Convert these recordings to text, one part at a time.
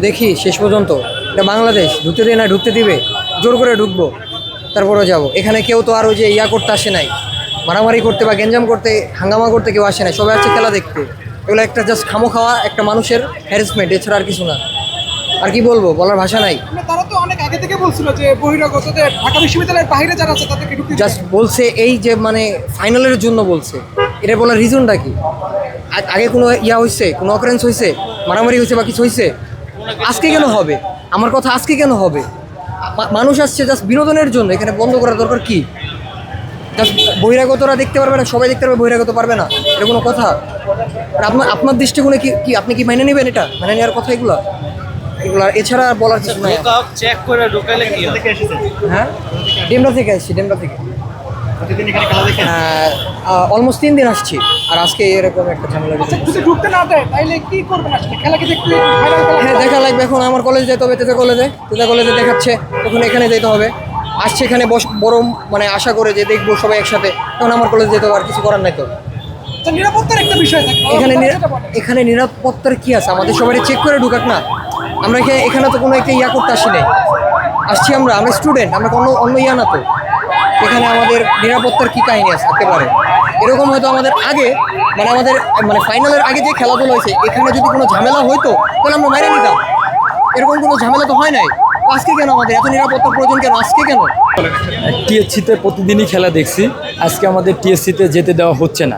দেখি শেষ পর্যন্ত। এটা বাংলাদেশ, ঢুকতে দিয়ে না ঢুকতে দিবে, জোর করে ঢুকবো, তারপরে যাব। এখানে কেউ তো আর ওই যে ইয়া করতে আসে নাই, মারামারি করতে বা গেঞ্জাম করতে, হাঙ্গামা করতে কেউ আসে নাই, সবাই আসছে খেলা দেখতে। এগুলো একটা জাস্ট খামো খাওয়া একটা মানুষের হ্যারাসমেন্ট, এছাড়া আর কিছু না। আর কি বলবো, বলার ভাষা নাই। তারা তো অনেক আগে থেকে বলছিল যে বহিরাগতদের ঢাকা বিশ্ববিদ্যালয়ের বাইরে যারা আছে তাদেরকে ঢুকতে জাস্ট বলছে এই যে মানে ফাইনালের জন্য বলছে, এটা বলার রিজনটা কি? আগে কোনো ইয়া হয়েছে, কোনো অকারেন্স হয়েছে, মারামারি হয়েছে বা কিছু হয়েছে? আজকে কেন হবে? আমার কথা আজকে কেন হবে? মানুষ আসছে জাস্ট বিনোদনের জন্য, এখানে বন্ধ করার দরকার কি? জাস্ট বহিরাগতরা দেখতে পারবে না, সবাই দেখতে পারবে, বহিরাগত পারবে না, এটা কোনো কথা? আর আপনার দৃষ্টিকোণে কি কি আপনি কি মেনে নেবেন? এটা মেনে নেওয়ার কথা এগুলো এগুলো এছাড়া আর বলার কিছু নাই। চেক করে ঢুকালে কি হবে? হ্যাঁ, ডেমরা থেকে আসছি, ডেমরা থেকে। প্রতিদিন এখানে খেলা দেখেন? অলমোস্ট 3 দিন আসছি, আর আজকে এরকম একটা ঝামেলা হয়েছে। যদি ঢুকতে না দেয় তাইলে কি করবেন আসলে? খেলা কি দেখতে হ্যাঁ, দেখা লাগবে। এখন আমার কলেজে যেতে হবে, তেতে কলেজে দেখাচ্ছে, তখন এখানে যেতে হবে। আসছে এখানে বড় মানে আশা করে যে দেখবো সবাই একসাথে, তখন আমার কলেজে যেতে হবে, আর কিছু করার নাই তো। নিরাপত্তার একটা বিষয় থাকে এখানে নিরাপত্তার কি আছে? আমাদের সবাই চেক করে ঢুকাক না। আমরা এখানে তো কোনো একটা ইয়া করতে আসি নাই, আসছি আমরা স্টুডেন্ট, আমরা কোনো অন্য ইয়া না তো। এখানে আমাদের নিরাপত্তার কি কাহিনী আছে থাকতে পারে? এরকম হয়তো আমাদের আগে আমাদের ফাইনালের আগে যে খেলাধুলা হয়েছে, এখানে যদি কোনো ঝামেলা হইতো তাহলে আমরা মেনে নিতাম। এরকম কোনো ঝামেলা তো হয় নাই। আজকে কেন আমাদের এত নিরাপত্তার প্রয়োজন কেন? আজকে কেন? টিএসসিতে প্রতিদিনই খেলা দেখছি, আজকে আমাদের টিএসসিতে যেতে দেওয়া হচ্ছে না।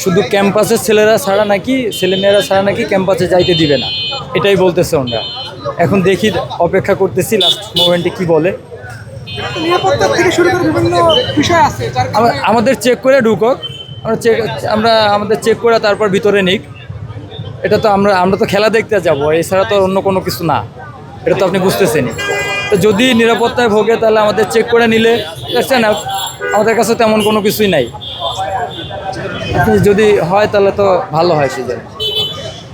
শুধু ক্যাম্পাসের ছেলেমেয়েরা ছাড়া নাকি ক্যাম্পাসে যাইতে দিবে না, এটাই বলতেছে ওরা। এখন দেখি, অপেক্ষা করতেছি লাস্ট মোমেন্টে কি বলে। নিরাপত্তা থেকে শুরু করে বিভিন্ন বিষয় আছে আমাদের চেক করে ঢুকক, আমাদের চেক করে তারপর ভিতরে নিক। এটা তো আমরা তো খেলা দেখতে যাব, এছাড়া তো অন্য কোনো কিছু না, এটা তো আপনি বুঝতেছেনই। তো যদি নিরাপত্তায় ভোগে তাহলে আমাদের চেক করে নিলে না, আমাদের কাছে তেমন কোনো কিছুই নাই। যদি হয় তাহলে তো ভালো হয়। সেজন্য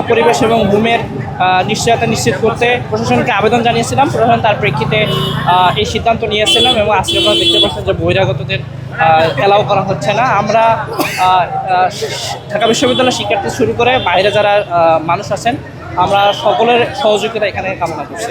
পরিবেশ এবং ঘুমের নিশ্চয়তা নিশ্চিত করতে প্রশাসনকে আবেদন জানিয়েছিলাম। প্রশাসন তার প্রেক্ষিতে এই সিদ্ধান্ত নিয়েছিলাম, এবং আজকে আপনারা দেখতে পাচ্ছেন যে বহিরাগতদের অ্যালাউ করা হচ্ছে না। আমরা ঢাকা বিশ্ববিদ্যালয়ের শিক্ষার্থী শুরু করে বাইরে যারা মানুষ আছেন, আমরা সকলের সহযোগিতা এখানে কামনা করছি।